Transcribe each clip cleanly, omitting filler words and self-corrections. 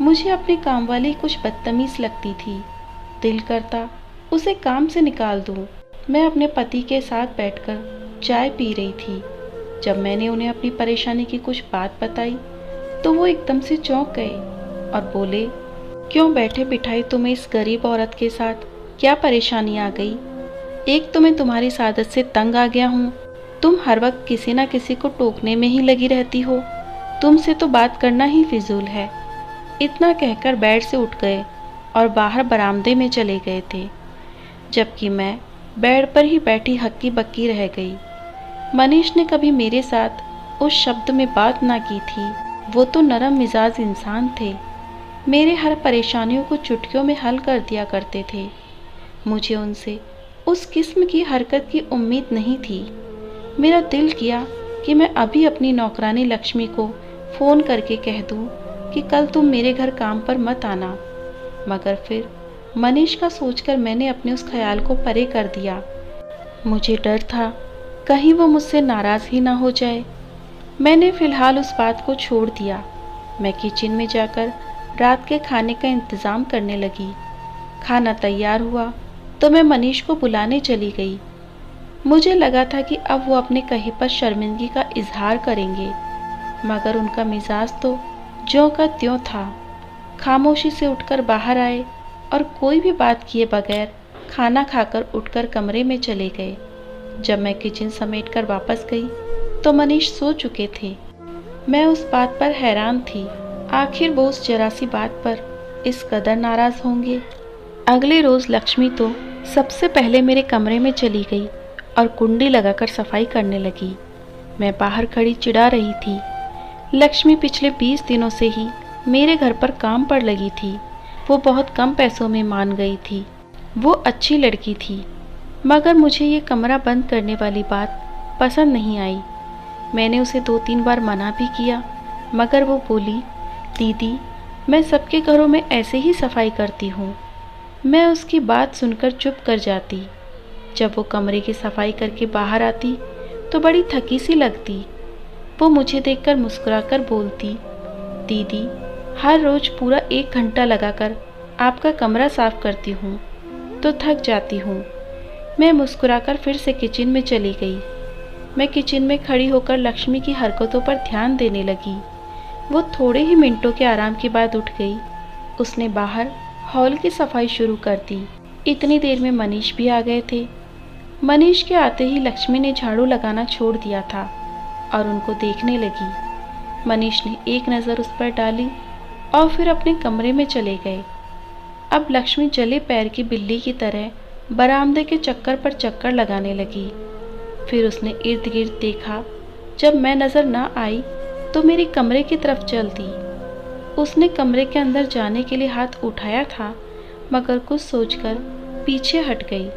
मुझे अपनी कामवाली कुछ बदतमीज लगती थी। दिल करता उसे काम से निकाल दूं। मैं अपने पति के साथ बैठकर चाय पी रही थी। जब मैंने उन्हें अपनी परेशानी की कुछ बात बताई तो वो एकदम से चौंक गए और बोले, क्यों बैठे बिठाए तुम्हें इस गरीब औरत के साथ क्या परेशानी आ गई? एक तो मैं तुम्हारी इस आदत से तंग आ गया हूँ। तुम हर वक्त किसी न किसी को टोकने में ही लगी रहती हो। तुमसे तो बात करना ही फिजूल है। इतना कहकर बेड से उठ गए और बाहर बरामदे में चले गए थे, जबकि मैं बेड पर ही बैठी हक्की बक्की रह गई। मनीष ने कभी मेरे साथ उस शब्द में बात ना की थी। वो तो नरम मिजाज इंसान थे। मेरे हर परेशानियों को चुटकियों में हल कर दिया करते थे। मुझे उनसे उस किस्म की हरकत की उम्मीद नहीं थी। मेरा दिल किया कि मैं अभी अपनी नौकरानी लक्ष्मी को फ़ोन करके कह दूं कि कल तुम मेरे घर काम पर मत आना, मगर फिर मनीष का सोचकर मैंने अपने उस ख्याल को परे कर दिया। मुझे डर था कहीं वो मुझसे नाराज़ ही ना हो जाए। मैंने फ़िलहाल उस बात को छोड़ दिया। मैं किचन में जाकर रात के खाने का इंतज़ाम करने लगी। खाना तैयार हुआ तो मैं मनीष को बुलाने चली गई। मुझे लगा था कि अब वो अपने कहे पर शर्मिंदगी का इजहार करेंगे, मगर उनका मिजाज तो ज्यों का त्यों था। खामोशी से उठकर बाहर आए और कोई भी बात किए बगैर खाना खाकर उठकर कमरे में चले गए। जब मैं किचन समेटकर वापस गई तो मनीष सो चुके थे। मैं उस बात पर हैरान थी, आखिर वो उस जरा सी बात पर इस कदर नाराज़ होंगे। अगले रोज़ लक्ष्मी तो सबसे पहले मेरे कमरे में चली गई और कुंडी लगाकर सफाई करने लगी। मैं बाहर खड़ी चिढ़ा रही थी। लक्ष्मी पिछले 20 दिनों से ही मेरे घर पर काम पर लगी थी। वो बहुत कम पैसों में मान गई थी। वो अच्छी लड़की थी, मगर मुझे ये कमरा बंद करने वाली बात पसंद नहीं आई। मैंने उसे 2-3 बार मना भी किया, मगर वो बोली, दीदी मैं सबके घरों में ऐसे ही सफाई करती हूँ। मैं उसकी बात सुनकर चुप कर जाती। जब वो कमरे की सफाई करके बाहर आती तो बड़ी थकी सी लगती। वो मुझे देखकर मुस्कुराकर बोलती, दीदी हर रोज़ पूरा 1 घंटा लगाकर आपका कमरा साफ करती हूँ तो थक जाती हूँ। मैं मुस्कुराकर फिर से किचन में चली गई। मैं किचन में खड़ी होकर लक्ष्मी की हरकतों पर ध्यान देने लगी। वो थोड़े ही मिनटों के आराम के बाद उठ गई। उसने बाहर हॉल की सफाई शुरू कर दी। इतनी देर में मनीष भी आ गए थे। मनीष के आते ही लक्ष्मी ने झाड़ू लगाना छोड़ दिया था और उनको देखने लगी। मनीष ने एक नज़र उस पर डाली और फिर अपने कमरे में चले गए। अब लक्ष्मी जले पैर की बिल्ली की तरह बरामदे के चक्कर पर चक्कर लगाने लगी। फिर उसने इर्द गिर्द देखा। जब मैं नज़र ना आई तो मेरे कमरे की तरफ चल दी। उसने कमरे के अंदर जाने के लिए हाथ उठाया था, मगर कुछ सोचकर पीछे हट गई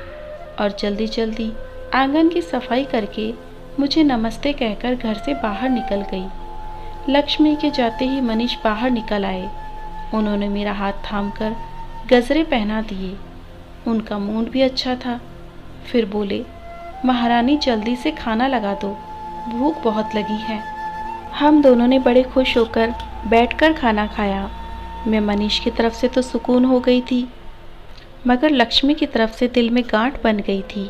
और जल्दी जल्दी आंगन की सफाई करके मुझे नमस्ते कहकर घर से बाहर निकल गई। लक्ष्मी के जाते ही मनीष बाहर निकल आए। उन्होंने मेरा हाथ थामकर गजरे पहना दिए। उनका मूड भी अच्छा था। फिर बोले, महारानी जल्दी से खाना लगा दो, भूख बहुत लगी है। हम दोनों ने बड़े खुश होकर बैठकर खाना खाया। मैं मनीष की तरफ से तो सुकून हो गई थी, मगर लक्ष्मी की तरफ से दिल में गांठ बन गई थी।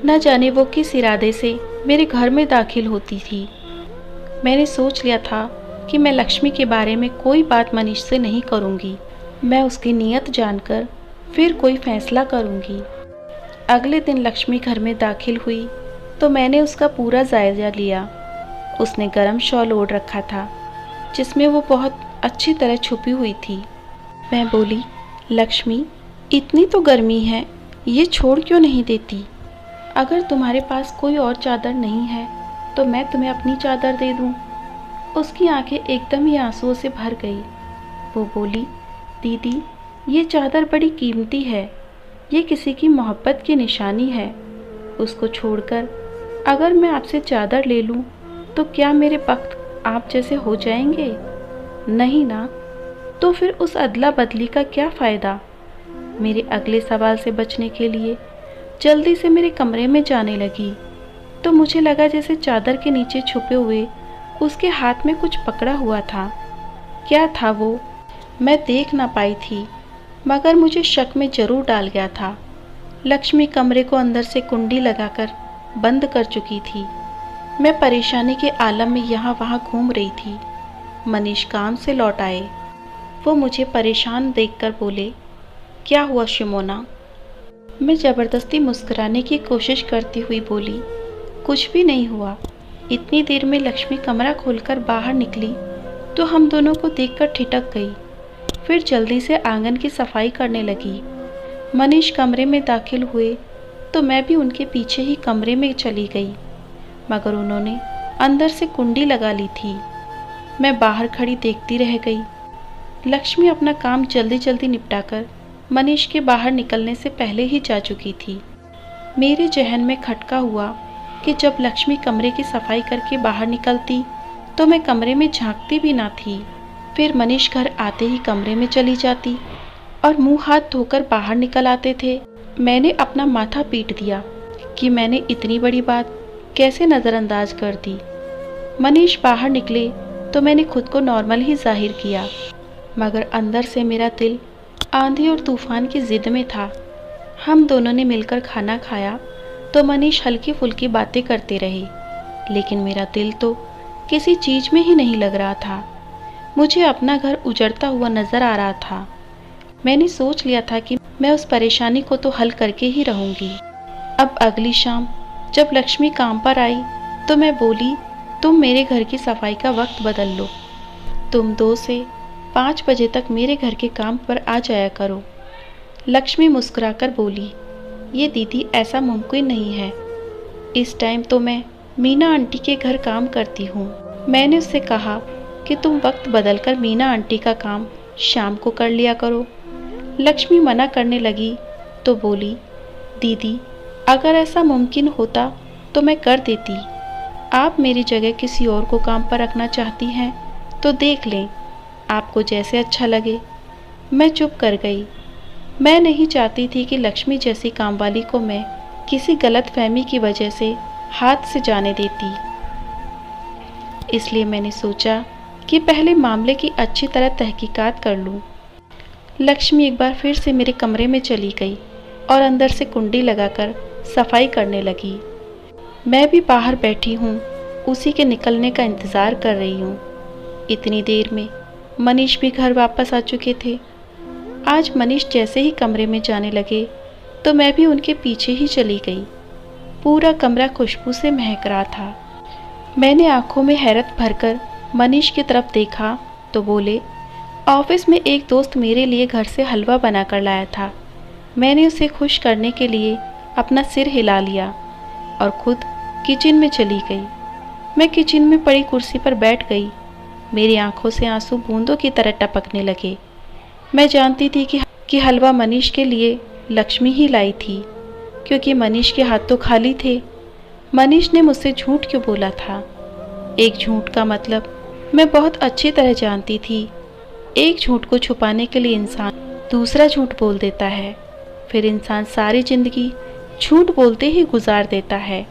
न जाने वो किस इरादे से मेरे घर में दाखिल होती थी। मैंने सोच लिया था कि मैं लक्ष्मी के बारे में कोई बात मनीष से नहीं करूँगी। मैं उसकी नीयत जानकर फिर कोई फैसला करूँगी। अगले दिन लक्ष्मी घर में दाखिल हुई तो मैंने उसका पूरा जायज़ा लिया। उसने गर्म शॉल ओढ़ रखा था जिसमें वो बहुत अच्छी तरह छुपी हुई थी। मैं बोली, लक्ष्मी इतनी तो गर्मी है, ये छोड़ क्यों नहीं देती? अगर तुम्हारे पास कोई और चादर नहीं है तो मैं तुम्हें अपनी चादर दे दूँ। उसकी आंखें एकदम ही आंसुओं से भर गई। वो बोली, दीदी ये चादर बड़ी कीमती है, ये किसी की मोहब्बत की निशानी है। उसको छोड़कर अगर मैं आपसे चादर ले लूँ तो क्या मेरे वक्त आप जैसे हो जाएंगे? नहीं ना, तो फिर उस अदला बदली का क्या फ़ायदा? मेरे अगले सवाल से बचने के लिए जल्दी से मेरे कमरे में जाने लगी तो मुझे लगा जैसे चादर के नीचे छुपे हुए उसके हाथ में कुछ पकड़ा हुआ था। क्या था वो? मैं देख ना पाई थी, मगर मुझे शक में जरूर डाल गया था। लक्ष्मी कमरे को अंदर से कुंडी लगाकर बंद कर चुकी थी। मैं परेशानी के आलम में यहाँ वहाँ घूम रही थी। मनीष काम से लौट आए। वो मुझे परेशान देखकर बोले, क्या हुआ शिमोना? मैं ज़बरदस्ती मुस्कुराने की कोशिश करती हुई बोली, कुछ भी नहीं हुआ। इतनी देर में लक्ष्मी कमरा खोलकर बाहर निकली तो हम दोनों को देखकर ठिठक गई। फिर जल्दी से आंगन की सफाई करने लगी। मनीष कमरे में दाखिल हुए तो मैं भी उनके पीछे ही कमरे में चली गई, मगर उन्होंने अंदर से कुंडी लगा ली थी। मैं बाहर खड़ी देखती रह गई। लक्ष्मी अपना काम जल्दी जल्दी निपटाकर मनीष के बाहर निकलने से पहले ही जा चुकी थी। मेरे जहन में खटका हुआ कि जब लक्ष्मी कमरे की सफाई करके बाहर निकलती तो मैं कमरे में झांकती भी ना थी। फिर मनीष घर आते ही कमरे में चली जाती और मुंह हाथ धोकर बाहर निकल आते थे। मैंने अपना माथा पीट दिया कि मैंने इतनी बड़ी बात कैसे नज़रअंदाज कर दी। मनीष बाहर निकले तो मैंने खुद को नॉर्मल ही जाहिर किया, मगर अंदर से मेरा दिल आंधी और तूफान की जिद में था। हम दोनों ने मिलकर खाना खाया तो मनीष हल्की फुल्की बातें करते रहे, लेकिन मेरा दिल तो किसी चीज़ में ही नहीं लग रहा था। मुझे अपना घर उजड़ता हुआ नज़र आ रहा था। मैंने सोच लिया था कि मैं उस परेशानी को तो हल करके ही रहूँगी। अब अगली शाम जब लक्ष्मी काम पर आई तो मैं बोली, तुम मेरे घर की सफाई का वक्त बदल लो। तुम 2 से 5 बजे तक मेरे घर के काम पर आ जाया करो। लक्ष्मी मुस्कुराकर बोली, ये दीदी ऐसा मुमकिन नहीं है। इस टाइम तो मैं मीना आंटी के घर काम करती हूँ। मैंने उससे कहा कि तुम वक्त बदलकर मीना आंटी का काम शाम को कर लिया करो। लक्ष्मी मना करने लगी तो बोली, दीदी अगर ऐसा मुमकिन होता तो मैं कर देती। आप मेरी जगह किसी और को काम पर रखना चाहती हैं तो देख लें, आपको जैसे अच्छा लगे। मैं चुप कर गई। मैं नहीं चाहती थी कि लक्ष्मी जैसी कामवाली को मैं किसी गलतफहमी की वजह से हाथ से जाने देती। इसलिए मैंने सोचा कि पहले मामले की अच्छी तरह तहकीकात कर लूं। लक्ष्मी एक बार फिर से मेरे कमरे में चली गई और अंदर से कुंडी लगाकर सफाई करने लगी। मैं भी बाहर बैठी हूँ, उसी के निकलने का इंतज़ार कर रही हूँ। इतनी देर में मनीष भी घर वापस आ चुके थे। आज मनीष जैसे ही कमरे में जाने लगे तो मैं भी उनके पीछे ही चली गई। पूरा कमरा खुशबू से महक रहा था। मैंने आंखों में हैरत भरकर मनीष की तरफ देखा तो बोले, ऑफिस में एक दोस्त मेरे लिए घर से हलवा बना कर लाया था। मैंने उसे खुश करने के लिए अपना सिर हिला लिया और खुद किचन में चली गई। मैं किचन में पड़ी कुर्सी पर बैठ गई। मेरी आंखों से आंसू बूंदों की तरह टपकने लगे। मैं जानती थी कि हलवा मनीष के लिए लक्ष्मी ही लाई थी, क्योंकि मनीष के हाथ तो खाली थे। मनीष ने मुझसे झूठ क्यों बोला था? एक झूठ का मतलब मैं बहुत अच्छी तरह जानती थी। एक झूठ को छुपाने के लिए इंसान दूसरा झूठ बोल देता है, फिर इंसान सारी जिंदगी झूठ बोलते ही गुजार देता है।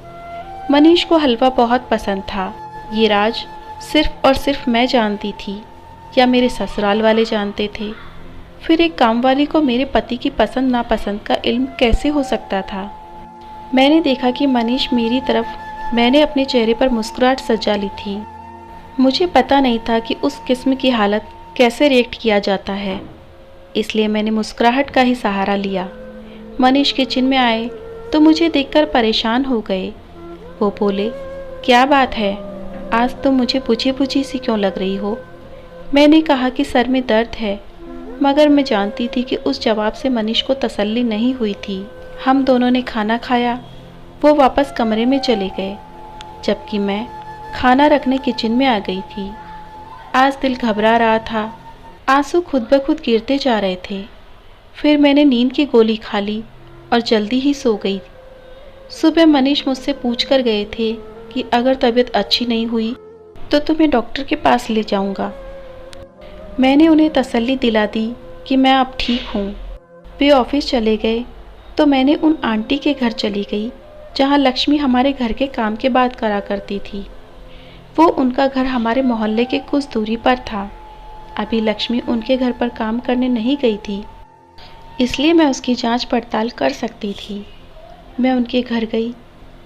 मनीष को हलवा बहुत पसंद था। ये राज सिर्फ और सिर्फ मैं जानती थी या मेरे ससुराल वाले जानते थे। फिर एक कामवाली को मेरे पति की पसंद नापसंद का इल्म कैसे हो सकता था? मैंने देखा कि मनीष मेरी तरफ मैंने अपने चेहरे पर मुस्कुराहट सजा ली थी। मुझे पता नहीं था कि उस किस्म की हालत कैसे रिएक्ट किया जाता है, इसलिए मैंने मुस्कुराहट का ही सहारा लिया। मनीष किचन में आए तो मुझे देखकर परेशान हो गए। वो बोले, क्या बात है, आज तो मुझे बुझी बुझी सी क्यों लग रही हो? मैंने कहा कि सर में दर्द है, मगर मैं जानती थी कि उस जवाब से मनीष को तसल्ली नहीं हुई थी। हम दोनों ने खाना खाया। वो वापस कमरे में चले गए, जबकि मैं खाना रखने किचन में आ गई थी। आज दिल घबरा रहा था, आंसू खुद ब खुद गिरते जा रहे थे। फिर मैंने नींद की गोली खा ली और जल्दी ही सो गई। सुबह मनीष मुझसे पूछ कर गए थे कि अगर तबीयत अच्छी नहीं हुई तो तुम्हें डॉक्टर के पास ले जाऊंगा। मैंने उन्हें तसल्ली दिला दी कि मैं अब ठीक हूँ। वे ऑफिस चले गए तो मैंने उन आंटी के घर चली गई जहाँ लक्ष्मी हमारे घर के काम के बाद करा करती थी। वो उनका घर हमारे मोहल्ले के कुछ दूरी पर था। अभी लक्ष्मी उनके घर पर काम करने नहीं गई थी, इसलिए मैं उसकी जांच पड़ताल कर सकती थी। मैं उनके घर गई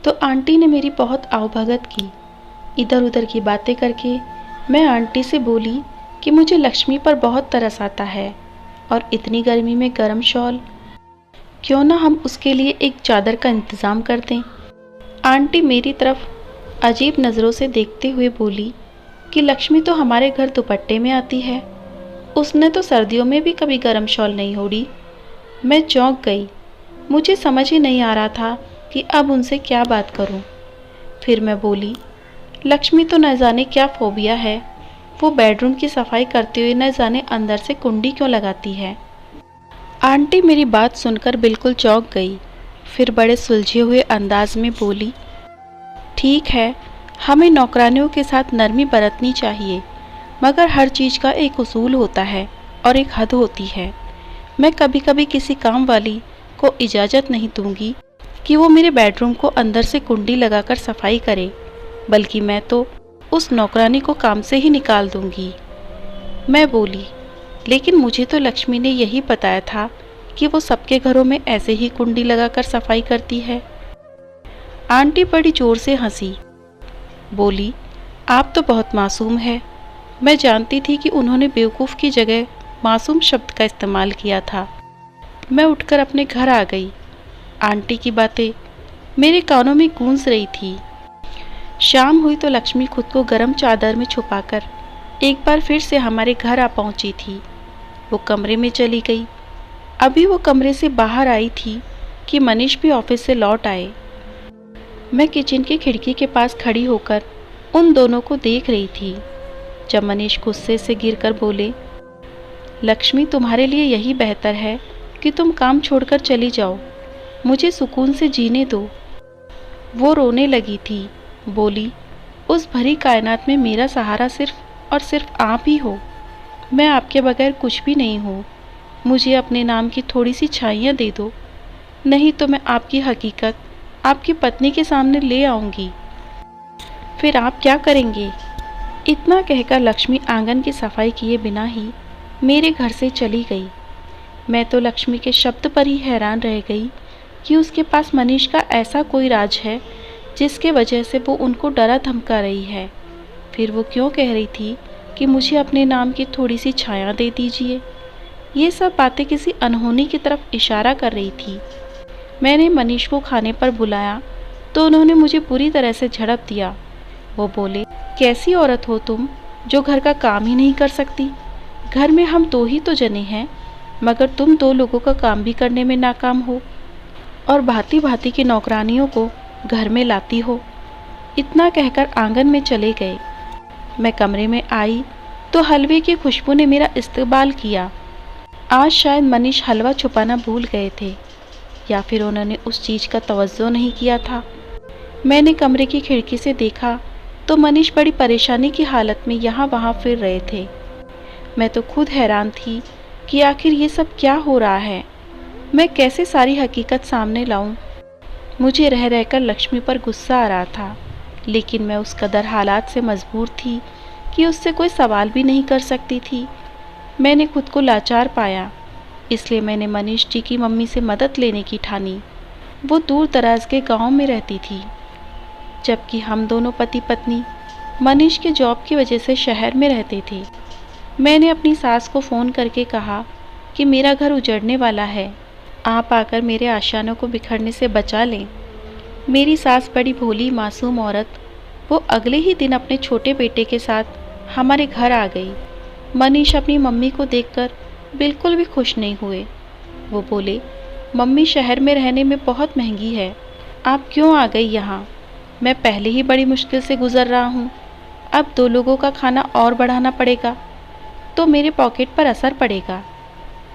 तो आंटी ने मेरी बहुत आवभगत की। इधर उधर की बातें करके मैं आंटी से बोली कि मुझे लक्ष्मी पर बहुत तरस आता है और इतनी गर्मी में गर्म शॉल, क्यों ना हम उसके लिए एक चादर का इंतज़ाम कर दें। आंटी मेरी तरफ अजीब नज़रों से देखते हुए बोली कि लक्ष्मी तो हमारे घर दुपट्टे में आती है, उसने तो सर्दियों में भी कभी गर्म शॉल नहीं ओढ़ी। मैं चौंक गई। मुझे समझ ही नहीं आ रहा था कि अब उनसे क्या बात करूं। फिर मैं बोली, लक्ष्मी तो न जाने क्या फोबिया है, वो बेडरूम की सफाई करते हुए न जाने अंदर से कुंडी क्यों लगाती है। आंटी मेरी बात सुनकर बिल्कुल चौंक गई। फिर बड़े सुलझे हुए अंदाज में बोली, ठीक है, हमें नौकरानियों के साथ नरमी बरतनी चाहिए, मगर हर चीज़ का एक उसूल होता है और एक हद होती है। मैं कभी कभी किसी काम वाली को इजाज़त नहीं दूंगी कि वो मेरे बेडरूम को अंदर से कुंडी लगाकर सफाई करे, बल्कि मैं तो उस नौकरानी को काम से ही निकाल दूंगी। मैं बोली, लेकिन मुझे तो लक्ष्मी ने यही बताया था कि वो सबके घरों में ऐसे ही कुंडी लगाकर सफाई करती है। आंटी बड़ी जोर से हंसी, बोली, आप तो बहुत मासूम है। मैं जानती थी कि उन्होंने बेवकूफ़ की जगह मासूम शब्द का इस्तेमाल किया था। मैं उठकर अपने घर आ गई। आंटी की बातें मेरे कानों में गूंज रही थी। शाम हुई तो लक्ष्मी खुद को गर्म चादर में छुपाकर एक बार फिर से हमारे घर आ पहुंची थी। वो कमरे में चली गई। अभी वो कमरे से बाहर आई थी कि मनीष भी ऑफिस से लौट आए। मैं किचन की खिड़की के पास खड़ी होकर उन दोनों को देख रही थी जब मनीष गुस्से से गिरकर बोले, लक्ष्मी, तुम्हारे लिए यही बेहतर है कि तुम काम छोड़कर चली जाओ, मुझे सुकून से जीने दो। वो रोने लगी थी, बोली, उस भरी कायनात में मेरा सहारा सिर्फ और सिर्फ आप ही हो। मैं आपके बगैर कुछ भी नहीं हूँ। मुझे अपने नाम की थोड़ी सी छाइयाँ दे दो, नहीं तो मैं आपकी हकीकत आपकी पत्नी के सामने ले आऊँगी। फिर आप क्या करेंगे? इतना कहकर लक्ष्मी आंगन की सफाई किए बिना ही मेरे घर से चली गई। मैं तो लक्ष्मी के शब्द पर ही हैरान रह गई कि उसके पास मनीष का ऐसा कोई राज है जिसके वजह से वो उनको डरा धमका रही है। फिर वो क्यों कह रही थी कि मुझे अपने नाम की थोड़ी सी छाया दे दीजिए। ये सब बातें किसी अनहोनी की तरफ इशारा कर रही थी। मैंने मनीष को खाने पर बुलाया तो उन्होंने मुझे पूरी तरह से झड़प दिया। वो बोले, कैसी औरत हो तुम जो घर का काम ही नहीं कर सकती। घर में हम दो ही तो जने हैं, मगर तुम दो लोगों का काम भी करने में नाकाम हो और भांति भांति की नौकरानियों को घर में लाती हो। इतना कहकर आंगन में चले गए। मैं कमरे में आई तो हलवे की खुशबू ने मेरा इस्तकबाल किया। आज शायद मनीष हलवा छुपाना भूल गए थे या फिर उन्होंने उस चीज़ का तवज्जो नहीं किया था। मैंने कमरे की खिड़की से देखा तो मनीष बड़ी परेशानी की हालत में यहाँ वहाँ फिर रहे थे। मैं तो खुद हैरान थी कि आखिर ये सब क्या हो रहा है। मैं कैसे सारी हकीकत सामने लाऊं। मुझे रह रहकर लक्ष्मी पर गुस्सा आ रहा था, लेकिन मैं उस कदर हालात से मजबूर थी कि उससे कोई सवाल भी नहीं कर सकती थी। मैंने खुद को लाचार पाया, इसलिए मैंने मनीष जी की मम्मी से मदद लेने की ठानी। वो दूर दराज के गांव में रहती थी, जबकि हम दोनों पति पत्नी मनीष के जॉब की वजह से शहर में रहते थे। मैंने अपनी सास को फ़ोन करके कहा कि मेरा घर उजड़ने वाला है, आप आकर मेरे आशानों को बिखरने से बचा लें। मेरी सास बड़ी भोली मासूम औरत, वो अगले ही दिन अपने छोटे बेटे के साथ हमारे घर आ गई। मनीष अपनी मम्मी को देखकर बिल्कुल भी खुश नहीं हुए। वो बोले, मम्मी शहर में रहने में बहुत महंगी है, आप क्यों आ गई यहाँ? मैं पहले ही बड़ी मुश्किल से गुजर रहा हूँ, अब दो लोगों का खाना और बढ़ाना पड़ेगा तो मेरे पॉकेट पर असर पड़ेगा।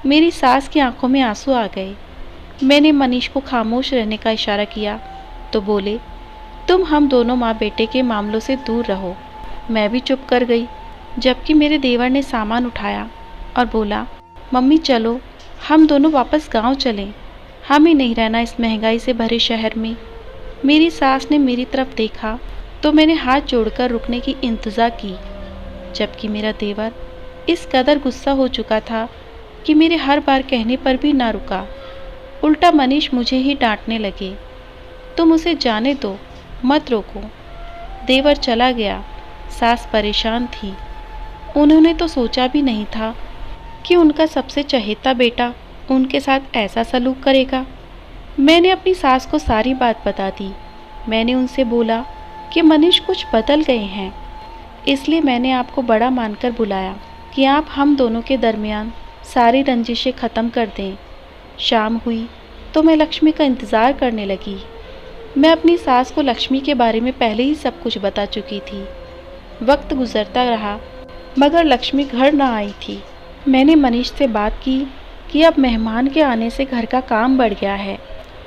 मेरी सास की आंखों में आंसू आ गए। मैंने मनीष को खामोश रहने का इशारा किया तो बोले, तुम हम दोनों माँ बेटे के मामलों से दूर रहो। मैं भी चुप कर गई, जबकि मेरे देवर ने सामान उठाया और बोला, मम्मी चलो हम दोनों वापस गांव चलें, हमें नहीं रहना इस महंगाई से भरे शहर में। मेरी सास ने मेरी तरफ देखा तो मैंने हाथ जोड़कर रुकने की इंतज़ार की, जबकि मेरा देवर इस कदर गुस्सा हो चुका था कि मेरे हर बार कहने पर भी ना रुका। उल्टा मनीष मुझे ही डांटने लगे। तुम उसे जाने दो, मत रोको। देवर चला गया। सास परेशान थी। उन्होंने तो सोचा भी नहीं था कि उनका सबसे चहेता बेटा उनके साथ ऐसा सलूक करेगा। मैंने अपनी सास को सारी बात बता दी। मैंने उनसे बोला कि मनीष कुछ बदल गए हैं, इसलिए मैंने आपको बड़ा मानकर बुलाया कि आप हम दोनों के दरमियान सारी रंजिशें ख़त्म कर दें। शाम हुई तो मैं लक्ष्मी का इंतज़ार करने लगी। मैं अपनी सास को लक्ष्मी के बारे में पहले ही सब कुछ बता चुकी थी। वक्त गुजरता रहा मगर लक्ष्मी घर ना आई थी। मैंने मनीष से बात की कि अब मेहमान के आने से घर का काम बढ़ गया है,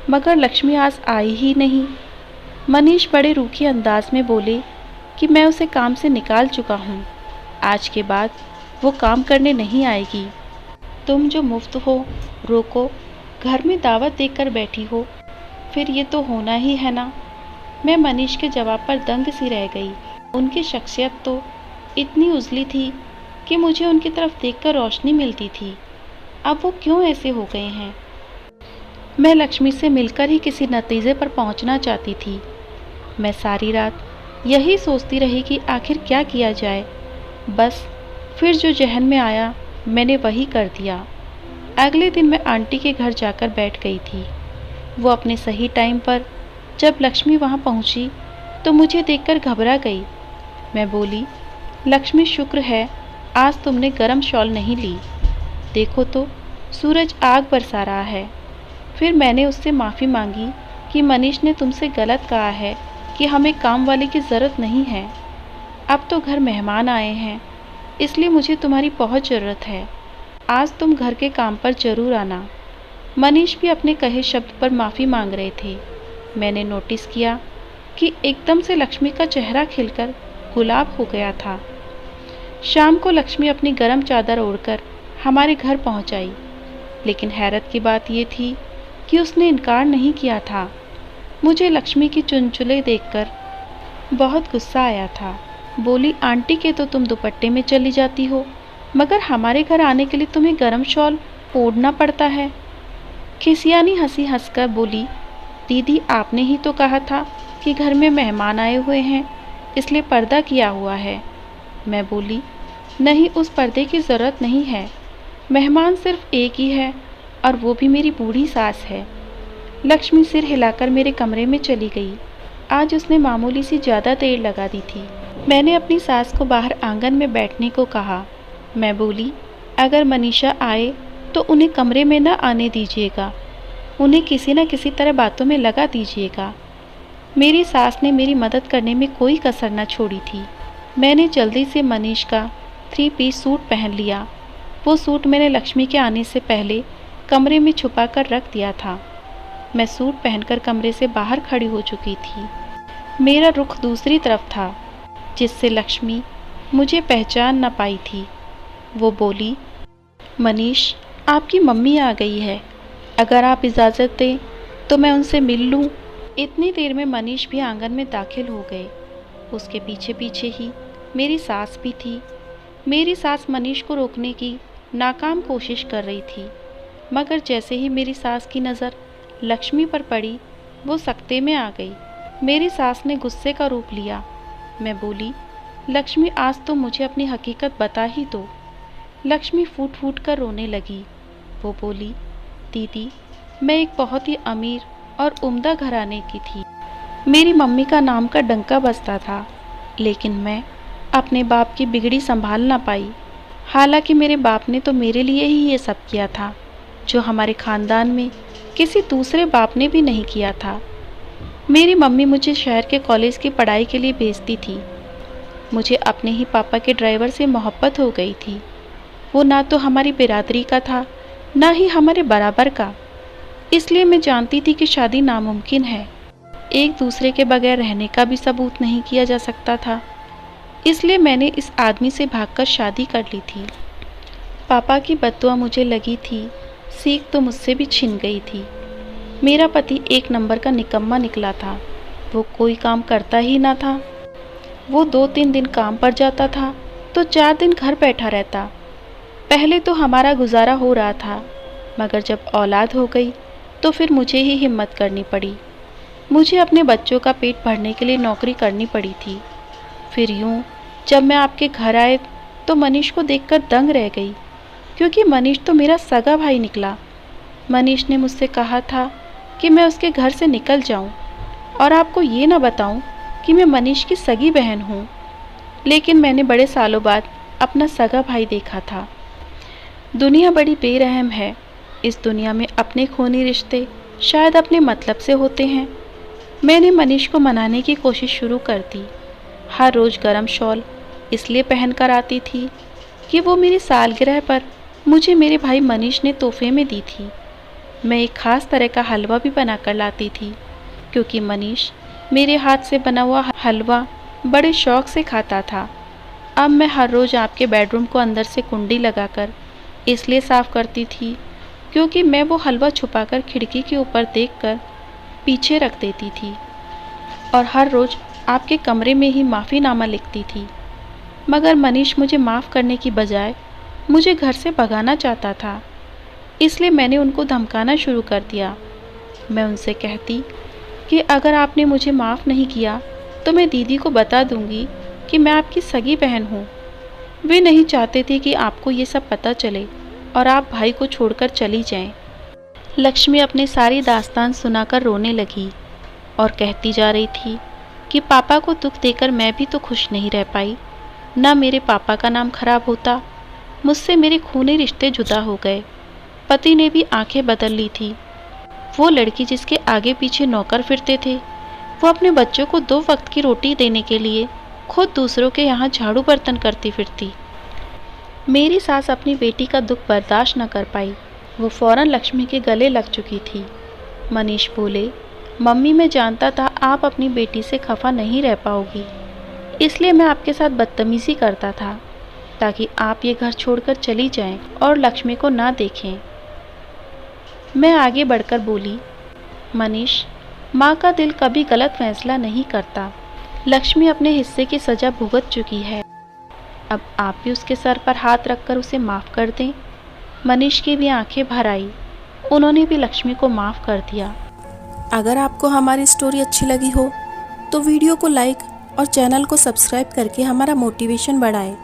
मगर लक्ष्मी आज आई ही नहीं। मनीष बड़े रूखे अंदाज में बोले कि मैं उसे काम से निकाल चुका हूँ, आज के बाद वो काम करने नहीं आएगी। तुम जो मुफ्त हो, रोको, घर में दावत देकर बैठी हो, फिर ये तो होना ही है ना। मैं मनीष के जवाब पर दंग सी रह गई। उनकी शख्सियत तो इतनी उजली थी कि मुझे उनकी तरफ देखकर रोशनी मिलती थी। अब वो क्यों ऐसे हो गए हैं? मैं लक्ष्मी से मिलकर ही किसी नतीजे पर पहुंचना चाहती थी। मैं सारी रात यही सोचती रही कि आखिर क्या किया जाए। बस फिर जो जहन में आया मैंने वही कर दिया। अगले दिन मैं आंटी के घर जाकर बैठ गई थी। वो अपने सही टाइम पर जब लक्ष्मी वहाँ पहुँची तो मुझे देखकर घबरा गई। मैं बोली, लक्ष्मी शुक्र है आज तुमने गरम शॉल नहीं ली, देखो तो सूरज आग बरसा रहा है। फिर मैंने उससे माफ़ी मांगी कि मनीष ने तुमसे गलत कहा है कि हमें काम वाले की ज़रूरत नहीं है। अब तो घर मेहमान आए हैं, इसलिए मुझे तुम्हारी बहुत ज़रूरत है। आज तुम घर के काम पर ज़रूर आना। मनीष भी अपने कहे शब्द पर माफ़ी मांग रहे थे। मैंने नोटिस किया कि एकदम से लक्ष्मी का चेहरा खिलकर गुलाब हो गया था। शाम को लक्ष्मी अपनी गर्म चादर ओढ़कर हमारे घर पहुंच आई, लेकिन हैरत की बात यह थी कि उसने इनकार नहीं किया था। मुझे लक्ष्मी की चुलचुले देखकर बहुत गुस्सा आया था। बोली, आंटी के तो तुम दुपट्टे में चली जाती हो, मगर हमारे घर आने के लिए तुम्हें गरम शॉल ओढ़ना पड़ता है। खिसियानी हंसी हंसकर बोली, दीदी आपने ही तो कहा था कि घर में मेहमान आए हुए हैं, इसलिए पर्दा किया हुआ है। मैं बोली, नहीं, उस पर्दे की ज़रूरत नहीं है। मेहमान सिर्फ एक ही है और वो भी मेरी बूढ़ी सास है। लक्ष्मी सिर हिलाकर मेरे कमरे में चली गई। आज उसने मामूली सी ज़्यादा देर लगा दी थी। मैंने अपनी सास को बाहर आंगन में बैठने को कहा। मैं बोली, अगर मनीषा आए तो उन्हें कमरे में न आने दीजिएगा, उन्हें किसी न किसी तरह बातों में लगा दीजिएगा। मेरी सास ने मेरी मदद करने में कोई कसर न छोड़ी थी। मैंने जल्दी से मनीष का 3 पीस सूट पहन लिया। वो सूट मैंने लक्ष्मी के आने से पहले कमरे में छुपा कर रख दिया था। मैं सूट पहनकर कमरे से बाहर खड़ी हो चुकी थी। मेरा रुख दूसरी तरफ था, जिससे लक्ष्मी मुझे पहचान न पाई थी। वो बोली, मनीष, आपकी मम्मी आ गई है, अगर आप इजाज़त दें तो मैं उनसे मिल लूँ। इतनी देर में मनीष भी आंगन में दाखिल हो गए। उसके पीछे पीछे ही मेरी सास भी थी। मेरी सास मनीष को रोकने की नाकाम कोशिश कर रही थी, मगर जैसे ही मेरी सास की नज़र लक्ष्मी पर पड़ी, वो सख्ते में आ गई। मेरी सास ने गुस्से का रूप लिया। मैं बोली, लक्ष्मी, आज तो मुझे अपनी हकीकत बता ही दो। लक्ष्मी फूट फूट कर रोने लगी। वो बोली, दीदी, मैं एक बहुत ही अमीर और उम्दा घराने की थी। मेरी मम्मी का नाम का डंका बजता था, लेकिन मैं अपने बाप की बिगड़ी संभाल ना पाई। हालांकि मेरे बाप ने तो मेरे लिए ही ये सब किया था, जो हमारे ख़ानदान में किसी दूसरे बाप ने भी नहीं किया था। मेरी मम्मी मुझे शहर के कॉलेज की पढ़ाई के लिए भेजती थी। मुझे अपने ही पापा के ड्राइवर से मोहब्बत हो गई थी। वो ना तो हमारी बिरादरी का था, ना ही हमारे बराबर का। इसलिए मैं जानती थी कि शादी नामुमकिन है। एक दूसरे के बगैर रहने का भी सबूत नहीं किया जा सकता था। इसलिए मैंने इस आदमी से भागकर शादी कर ली थी। पापा की बद्दुआ मुझे लगी थी, सीख तो मुझसे भी छिन गई थी। मेरा पति एक नंबर का निकम्मा निकला था। वो कोई काम करता ही ना था। वो 2-3 दिन काम पर जाता था तो 4 दिन घर बैठा रहता। पहले तो हमारा गुजारा हो रहा था, मगर जब औलाद हो गई तो फिर मुझे ही हिम्मत करनी पड़ी। मुझे अपने बच्चों का पेट भरने के लिए नौकरी करनी पड़ी थी। फिर यूँ जब मैं आपके घर आए तो मनीष को देखकर दंग रह गई, क्योंकि मनीष तो मेरा सगा भाई निकला। मनीष ने मुझसे कहा था कि मैं उसके घर से निकल जाऊं और आपको ये ना बताऊं कि मैं मनीष की सगी बहन हूं। लेकिन मैंने बड़े सालों बाद अपना सगा भाई देखा था। दुनिया बड़ी बेरहम है। इस दुनिया में अपने खूनी रिश्ते शायद अपने मतलब से होते हैं। मैंने मनीष को मनाने की कोशिश शुरू कर दी। हर रोज़ गरम शॉल इसलिए पहन कर आती थी कि वो मेरी सालगिरह पर मुझे मेरे भाई मनीष ने तोहफे में दी थी। मैं एक ख़ास तरह का हलवा भी बना कर लाती थी, क्योंकि मनीष मेरे हाथ से बना हुआ हलवा बड़े शौक़ से खाता था। अब मैं हर रोज़ आपके बेडरूम को अंदर से कुंडी लगाकर इसलिए साफ़ करती थी क्योंकि मैं वो हलवा छुपाकर खिड़की के ऊपर देखकर पीछे रख देती थी और हर रोज़ आपके कमरे में ही माफ़ीनामा लिखती थी। मगर मनीष मुझे माफ़ करने की बजाय मुझे घर से भगाना चाहता था, इसलिए मैंने उनको धमकाना शुरू कर दिया। मैं उनसे कहती कि अगर आपने मुझे माफ़ नहीं किया तो मैं दीदी को बता दूंगी कि मैं आपकी सगी बहन हूँ। वे नहीं चाहते थे कि आपको ये सब पता चले और आप भाई को छोड़कर चली जाएं। लक्ष्मी अपनी सारी दास्तान सुनाकर रोने लगी और कहती जा रही थी कि पापा को दुख देकर मैं भी तो खुश नहीं रह पाई। ना मेरे पापा का नाम खराब होता, मुझसे मेरे खूनी रिश्ते जुदा हो गए। पति ने भी आंखें बदल ली थी। वो लड़की जिसके आगे पीछे नौकर फिरते थे, वो अपने बच्चों को 2 वक्त की रोटी देने के लिए खुद दूसरों के यहाँ झाड़ू बर्तन करती फिरती। मेरी सास अपनी बेटी का दुख बर्दाश्त न कर पाई। वो फौरन लक्ष्मी के गले लग चुकी थी। मनीष बोले, मम्मी मैं जानता था आप अपनी बेटी से खफा नहीं रह पाओगी, इसलिए मैं आपके साथ बदतमीज़ी करता था ताकि आप ये घर छोड़कर चली जाएं और लक्ष्मी को ना देखें। मैं आगे बढ़कर बोली, मनीष माँ का दिल कभी गलत फैसला नहीं करता। लक्ष्मी अपने हिस्से की सज़ा भुगत चुकी है, अब आप भी उसके सर पर हाथ रखकर उसे माफ़ कर दें। मनीष की भी आंखें भर आई। उन्होंने भी लक्ष्मी को माफ़ कर दिया। अगर आपको हमारी स्टोरी अच्छी लगी हो तो वीडियो को लाइक और चैनल को सब्सक्राइब करके हमारा मोटिवेशन बढ़ाएं।